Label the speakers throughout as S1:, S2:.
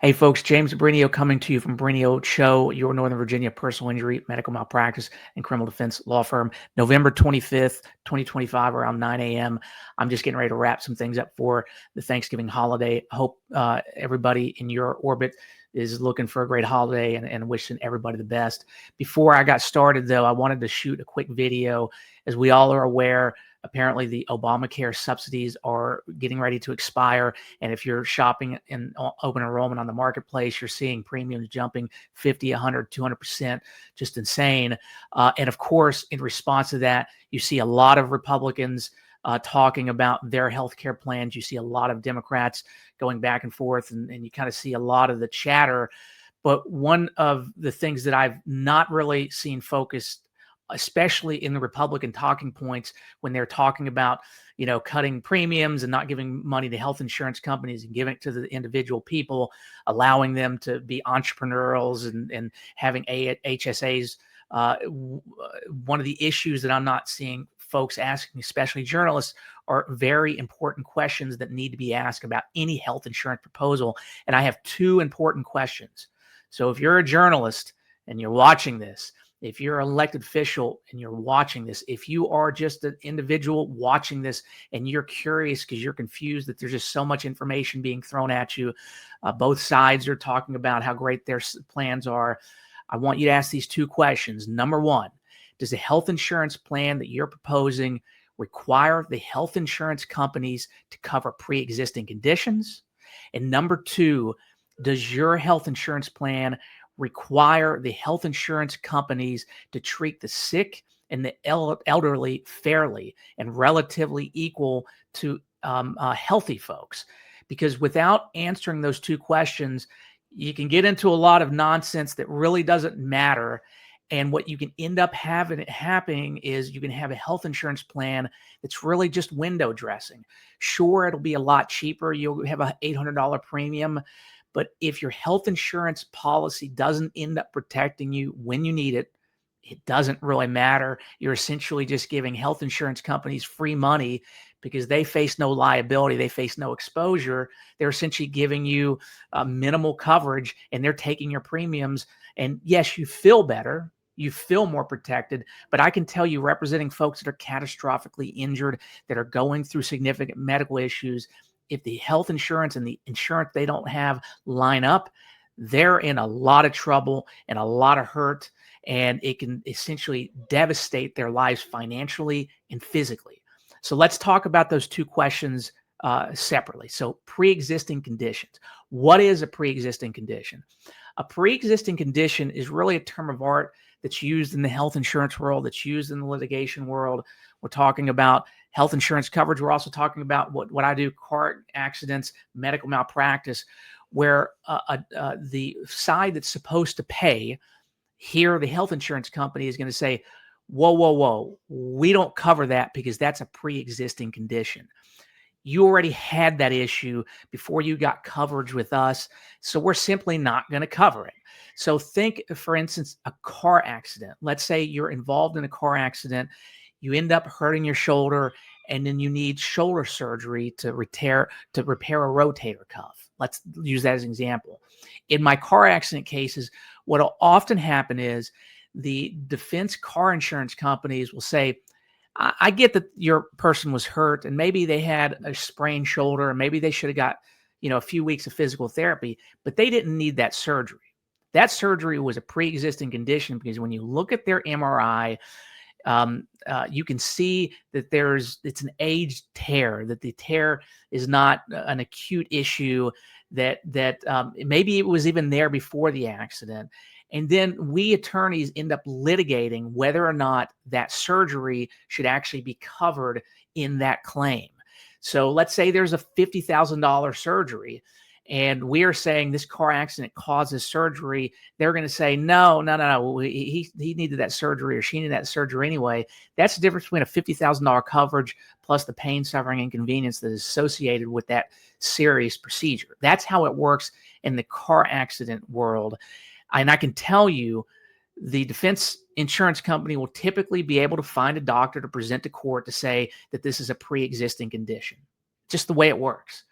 S1: Hey folks, James Brinio coming to you from Brinio Show, your Northern Virginia personal injury, medical malpractice, and criminal defense law firm. November 25th, 2025, around 9 a.m. I'm just getting ready to wrap some things up for the Thanksgiving holiday. I hope everybody in your orbit is looking for a great holiday and wishing everybody the best. Before I got started, though, I wanted to shoot a quick video. As we all are aware, apparently the Obamacare subsidies are getting ready to expire. And if you're shopping in open enrollment on the marketplace, you're seeing premiums jumping 50, 100, 200%, just insane. And of course, in response to that, you see a lot of Republicans talking about their healthcare plans. You see a lot of Democrats going back and forth, and you kind of see a lot of the chatter. But one of the things that I've not really seen focused, especially in the Republican talking points, when they're talking about, cutting premiums and not giving money to health insurance companies and giving it to the individual people, allowing them to be entrepreneurials and having HSAs. One of the issues that I'm not seeing folks asking, especially journalists, are very important questions that need to be asked about any health insurance proposal. And I have two important questions. So if you're a journalist and you're watching this, if you're an elected official and you're watching this, if you are just an individual watching this and you're curious because you're confused that there's just so much information being thrown at you, both sides are talking about how great their plans are. I want you to ask these two questions. Number one, does the health insurance plan that you're proposing require the health insurance companies to cover pre-existing conditions? And number two, does your health insurance plan require the health insurance companies to treat the sick and the elderly fairly and relatively equal to healthy folks? Because without answering those two questions, you can get into a lot of nonsense that really doesn't matter. And what you can end up happening is you can have a health insurance plan that's really just window dressing. Sure, it'll be a lot cheaper. You'll have an $800 premium. But if your health insurance policy doesn't end up protecting you when you need it, it doesn't really matter. You're essentially just giving health insurance companies free money because they face no liability. They face no exposure. They're essentially giving you minimal coverage, and they're taking your premiums. And yes, you feel better. You feel more protected. But I can tell you, representing folks that are catastrophically injured, that are going through significant medical issues, if the health insurance and the insurance they don't have line up, they're in a lot of trouble and a lot of hurt, and it can essentially devastate their lives financially and physically. So let's talk about those two questions separately. So pre-existing conditions. What is a pre-existing condition? A pre-existing condition is really a term of art that's used in the health insurance world, that's used in the litigation world. We're talking about health insurance coverage. We're also talking about what I do, car accidents, medical malpractice, where the side that's supposed to pay, here the health insurance company is going to say, whoa, we don't cover that because that's a pre-existing condition. You already had that issue before you got coverage with us, so we're simply not going to cover it. So think, for instance, a car accident. Let's say you're involved in a car accident. You end up hurting your shoulder, and then you need shoulder surgery to repair a rotator cuff. Let's use that as an example. In my car accident cases, what will often happen is the defense car insurance companies will say, I get that your person was hurt and maybe they had a sprained shoulder and maybe they should have got, a few weeks of physical therapy, but they didn't need that surgery. That surgery was a pre-existing condition because when you look at their MRI, you can see that it's an age tear, that the tear is not an acute issue, that maybe it was even there before the accident. And then we attorneys end up litigating whether or not that surgery should actually be covered in that claim. So let's say there's a $50,000 surgery, and we are saying this car accident causes surgery. They're going to say, no. He needed that surgery, or she needed that surgery anyway. That's the difference between a $50,000 coverage plus the pain, suffering, inconvenience that is associated with that serious procedure. That's how it works in the car accident world. And I can tell you, the defense insurance company will typically be able to find a doctor to present to court to say that this is a pre-existing condition. Just the way it works.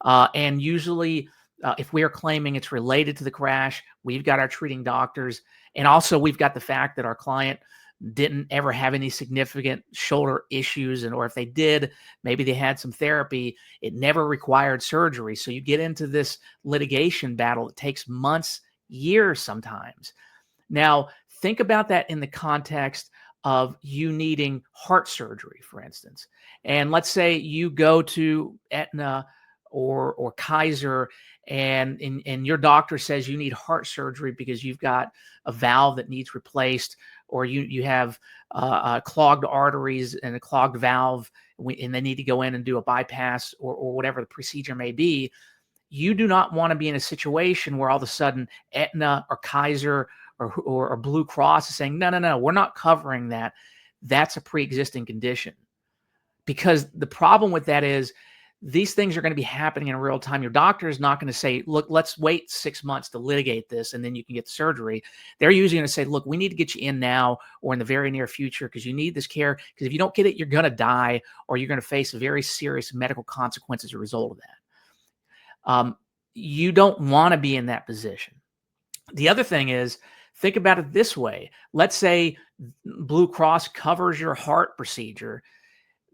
S1: And usually If we are claiming it's related to the crash, we've got our treating doctors. And also we've got the fact that our client didn't ever have any significant shoulder issues. Or if they did, maybe they had some therapy. It never required surgery. So you get into this litigation battle. It takes months, years sometimes. Now, think about that in the context of you needing heart surgery, for instance. And let's say you go to Aetna or Kaiser, and your doctor says you need heart surgery because you've got a valve that needs replaced, or you have clogged arteries and a clogged valve, and they need to go in and do a bypass or whatever the procedure may be. You do not want to be in a situation where all of a sudden Aetna or Kaiser or Blue Cross is saying, no, we're not covering that. That's a pre-existing condition. Because the problem with that is these things are going to be happening in real time. Your doctor is not going to say, look, let's wait 6 months to litigate this and then you can get the surgery. They're usually going to say, look, we need to get you in now or in the very near future because you need this care. Because if you don't get it, you're going to die or you're going to face very serious medical consequences as a result of that. You don't want to be in that position. The other thing is, think about it this way. Let's say Blue Cross covers your heart procedure,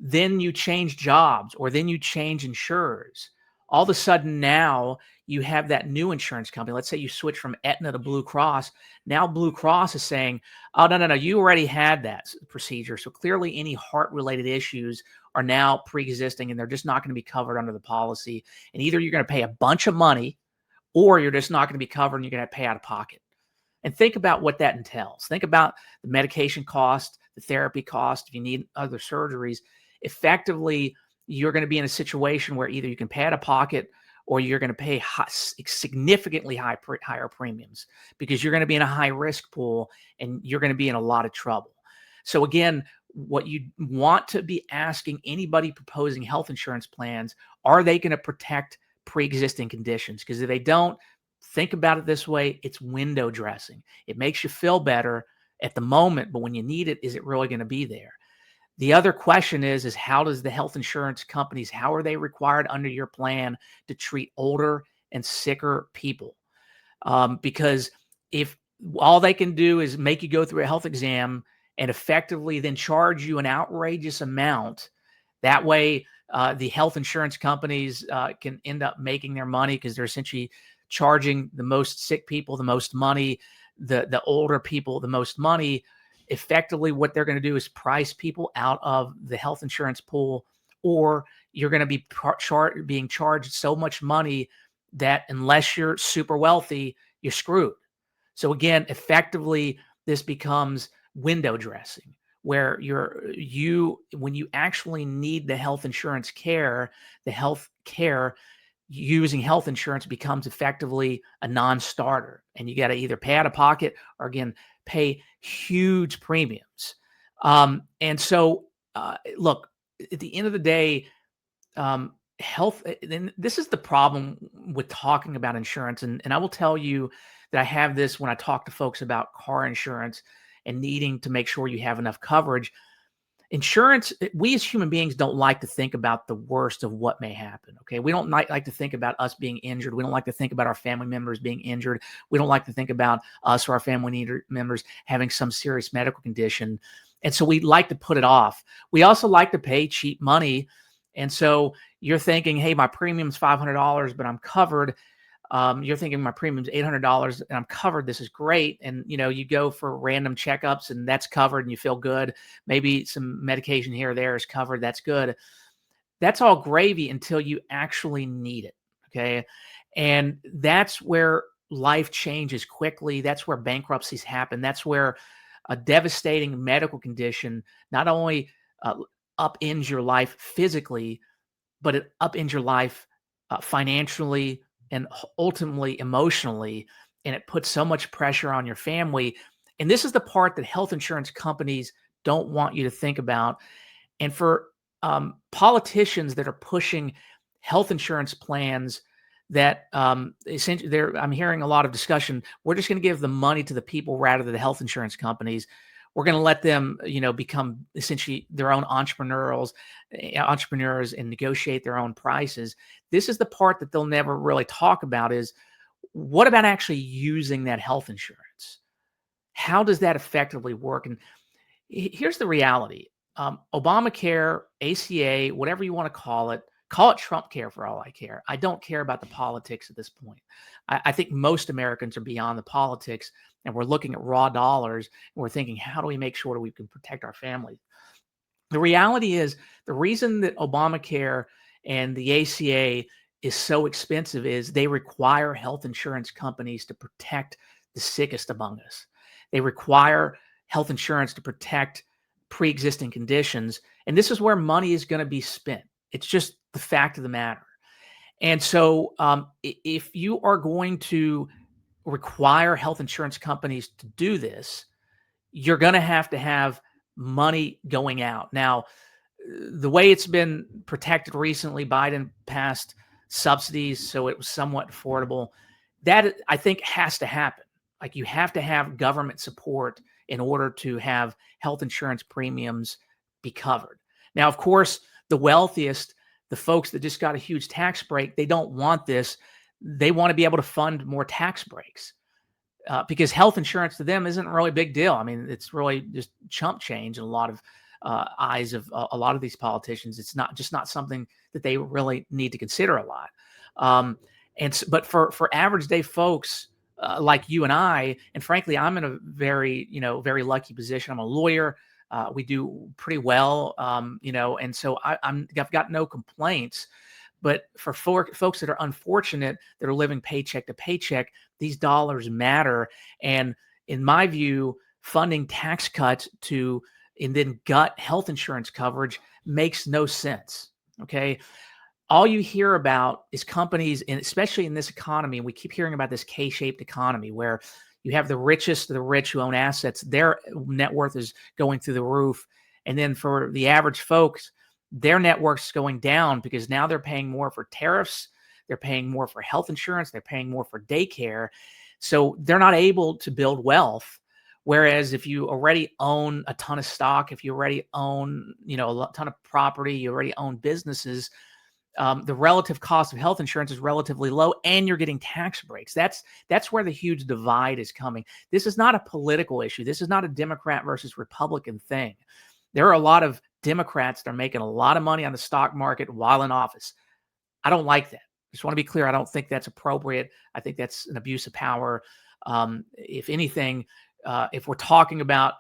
S1: then you change jobs or then you change insurers. All of a sudden now you have that new insurance company. Let's say you switch from Aetna to Blue Cross. Now Blue Cross is saying, oh, no, you already had that procedure. So clearly any heart-related issues are now pre-existing and they're just not going to be covered under the policy. And either you're going to pay a bunch of money or you're just not going to be covered and you're going to pay out of pocket. And think about what that entails. Think about the medication cost, the therapy cost, if you need other surgeries. Effectively, you're going to be in a situation where either you can pay out of pocket or you're going to pay significantly higher premiums because you're going to be in a high risk pool and you're going to be in a lot of trouble. So again, what you want to be asking anybody proposing health insurance plans, are they going to protect pre-existing conditions? Because if they don't, think about it this way, it's window dressing. It makes you feel better at the moment, but when you need it, is it really going to be there? The other question is how does the health insurance companies, how are they required under your plan to treat older and sicker people? Because if all they can do is make you go through a health exam and effectively then charge you an outrageous amount, that way the health insurance companies can end up making their money because they're essentially charging the most sick people the most money, the older people the most money. Effectively, what they're going to do is price people out of the health insurance pool, or you're going to be being charged so much money that unless you're super wealthy, you're screwed. So again, effectively, this becomes window dressing, where when you actually need the health insurance care, the health care using health insurance becomes effectively a non-starter, and you got to either pay out of pocket or again pay huge premiums. And so look, at the end of the day, health, and this is the problem with talking about insurance, and I will tell you that I have this when I talk to folks about car insurance and needing to make sure you have enough coverage. Insurance, we as human beings don't like to think about the worst of what may happen, okay? We don't like to think about us being injured. We don't like to think about our family members being injured. We don't like to think about us or our family members having some serious medical condition. And so we like to put it off. We also like to pay cheap money. And so you're thinking, hey, my premium's $500, but I'm covered. You're thinking my premium's $800 and I'm covered. This is great. And, you go for random checkups and that's covered and you feel good. Maybe some medication here or there is covered. That's good. That's all gravy until you actually need it. Okay. And that's where life changes quickly. That's where bankruptcies happen. That's where a devastating medical condition not only upends your life physically, but it upends your life financially, and ultimately emotionally, and it puts so much pressure on your family. And this is the part that health insurance companies don't want you to think about. And for politicians that are pushing health insurance plans that essentially I'm hearing a lot of discussion, we're just going to give the money to the people rather than the health insurance companies. We're going to let them, become essentially their own entrepreneurs and negotiate their own prices. This is the part that they'll never really talk about is what about actually using that health insurance? How does that effectively work? And here's the reality. Obamacare, ACA, whatever you want to call it Trump care for all I care. I don't care about the politics at this point. I think most Americans are beyond the politics, and we're looking at raw dollars, and we're thinking, how do we make sure that we can protect our families? The reality is the reason that Obamacare and the ACA is so expensive is they require health insurance companies to protect the sickest among us. They require health insurance to protect pre-existing conditions. And this is where money is going to be spent. It's just the fact of the matter. And so if you are going to require health insurance companies to do this, you're going to have money going out. Now, the way it's been protected recently, Biden passed subsidies, so it was somewhat affordable. That, I think, has to happen. Like, you have to have government support in order to have health insurance premiums be covered. Now, of course, the wealthiest, the folks that just got a huge tax break, they don't want this. They want to be able to fund more tax breaks because health insurance to them isn't really a big deal. I mean, it's really just chump change in a lot of eyes of a lot of these politicians. It's not something that they really need to consider a lot. But for average day folks like you and I, and frankly, I'm in a very lucky position. I'm a lawyer. We do pretty well, and so I've got no complaints. But for folks that are unfortunate, that are living paycheck to paycheck, these dollars matter. And in my view, funding tax cuts and then gut health insurance coverage makes no sense. Okay. All you hear about is companies, and especially in this economy, and we keep hearing about this K-shaped economy where you have the richest of the rich who own assets, their net worth is going through the roof. And then for the average folks, their net worth is going down because now they're paying more for tariffs. They're paying more for health insurance. They're paying more for daycare. So they're not able to build wealth. Whereas if you already own a ton of stock, if you already own, a ton of property, you already own businesses, the relative cost of health insurance is relatively low, and you're getting tax breaks. That's where the huge divide is coming. This is not a political issue. This is not a Democrat versus Republican thing. There are a lot of Democrats that are making a lot of money on the stock market while in office. I don't like that. I just want to be clear. I don't think that's appropriate. I think that's an abuse of power. If anything, if we're talking about,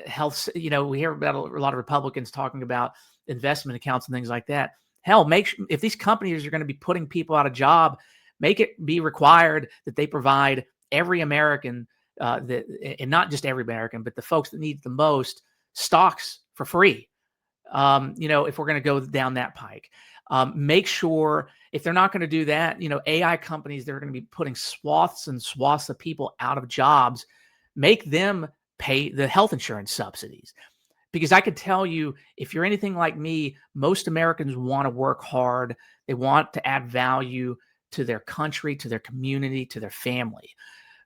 S1: health, we hear about a lot of Republicans talking about investment accounts and things like that. Hell, if these companies are going to be putting people out of job, make it be required that they provide every American, and not just every American, but the folks that need the most stocks for free. If we're going to go down that pike, make sure if they're not going to do that, AI companies, they're going to be putting swaths and swaths of people out of jobs, make them pay the health insurance subsidies. Because I could tell you, if you're anything like me, most Americans want to work hard. They want to add value to their country, to their community, to their family.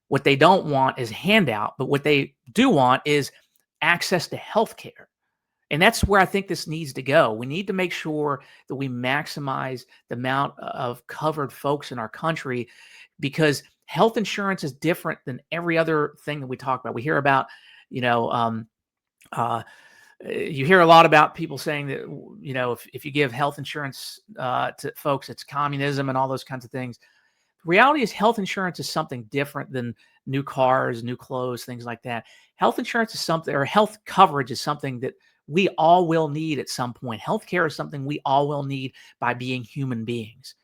S1: What they don't want is a handout, but what they do want is access to health care. And that's where I think this needs to go. We need to make sure that we maximize the amount of covered folks in our country, because health insurance is different than every other thing that we talk about. We hear about, you hear a lot about people saying that, if you give health insurance to folks, it's communism and all those kinds of things. The reality is health insurance is something different than new cars, new clothes, things like that. Health insurance is something, or health coverage is something that we all will need at some point. Healthcare is something we all will need by being human beings.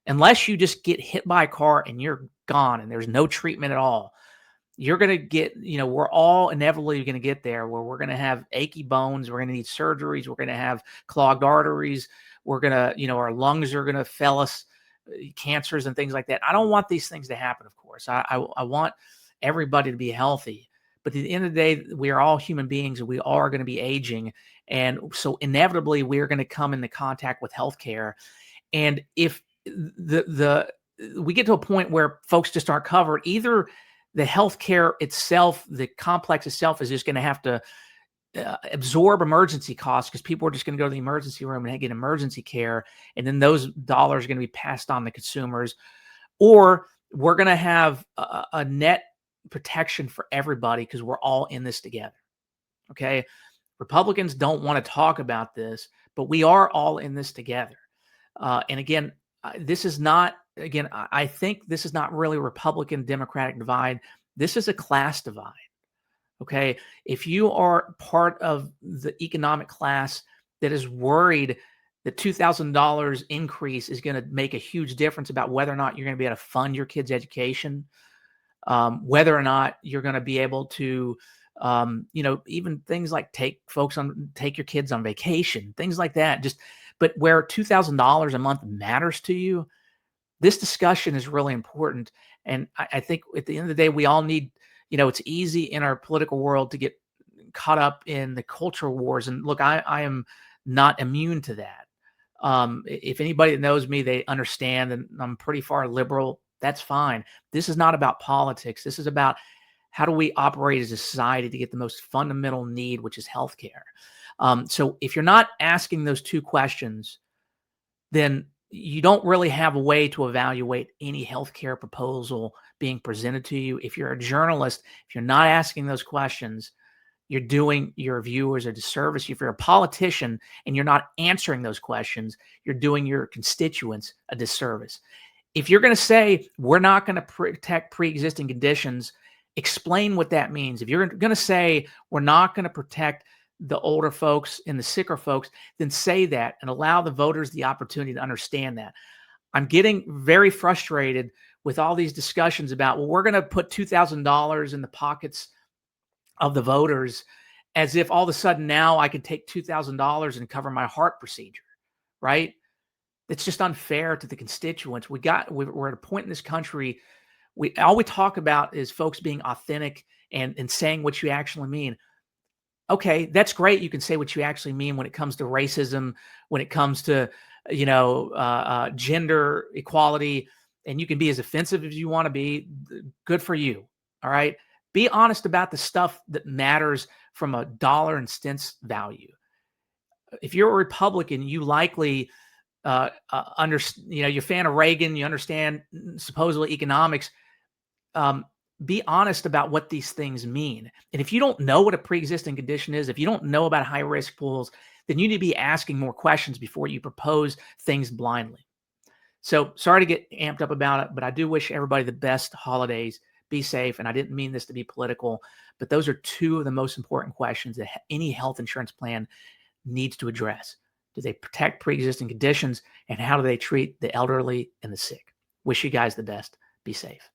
S1: Unless you just get hit by a car and you're gone and there's no treatment at all, you're going to get, we're all inevitably going to get there where we're going to have achy bones. We're going to need surgeries. We're going to have clogged arteries. We're going to, our lungs are going to fail us, cancers and things like that. I don't want these things to happen, of course. I want everybody to be healthy. But at the end of the day, we are all human beings and we all are going to be aging. And so inevitably, we're going to come into contact with healthcare. And if we get to a point where folks just aren't covered, either the healthcare itself, the complex itself, is just going to have to absorb emergency costs because people are just going to go to the emergency room and get emergency care. And then those dollars are going to be passed on to consumers. Or we're going to have a net protection for everybody because we're all in this together. Okay. Republicans don't want to talk about this, but we are all in this together. And again, this is not, I think this is not really a Republican Democratic divide. This is a class divide. Okay. If you are part of the economic class that is worried that $2,000 increase is going to make a huge difference about whether or not you're going to be able to fund your kids' education, whether or not you're going to be able to, even things like take your kids on vacation, things like that. But where $2,000 a month matters to you, this discussion is really important. And I think at the end of the day, we all need, it's easy in our political world to get caught up in the culture wars. And look, I am not immune to that. If anybody that knows me, they understand that I'm pretty far liberal. That's fine. This is not about politics. This is about how do we operate as a society to get the most fundamental need, which is healthcare. So if you're not asking those two questions, then you don't really have a way to evaluate any healthcare proposal being presented to you. If you're a journalist, if you're not asking those questions, you're doing your viewers a disservice. If you're a politician and you're not answering those questions, you're doing your constituents a disservice. If you're going to say we're not going to protect pre-existing conditions, explain what that means. If you're going to say we're not going to protect the older folks and the sicker folks, then say that and allow the voters the opportunity to understand that. I'm getting very frustrated with all these discussions about, well, we're going to put $2,000 in the pockets of the voters, as if all of a sudden now I could take $2,000 and cover my heart procedure, right? It's just unfair to the constituents. We're at a point in this country, all we talk about is folks being authentic and saying what you actually mean. Okay, that's great. You can say what you actually mean when it comes to racism, when it comes to, gender equality, and you can be as offensive as you want to be. Good for you. All right. Be honest about the stuff that matters from a dollar and cents value. If you're a Republican, you likely you're a fan of Reagan, you understand supposedly economics. Be honest about what these things mean. And if you don't know what a pre-existing condition is, if you don't know about high-risk pools, then you need to be asking more questions before you propose things blindly. So sorry to get amped up about it, but I do wish everybody the best holidays. Be safe. And I didn't mean this to be political, but those are two of the most important questions that any health insurance plan needs to address. Do they protect pre-existing conditions, and how do they treat the elderly and the sick? Wish you guys the best. Be safe.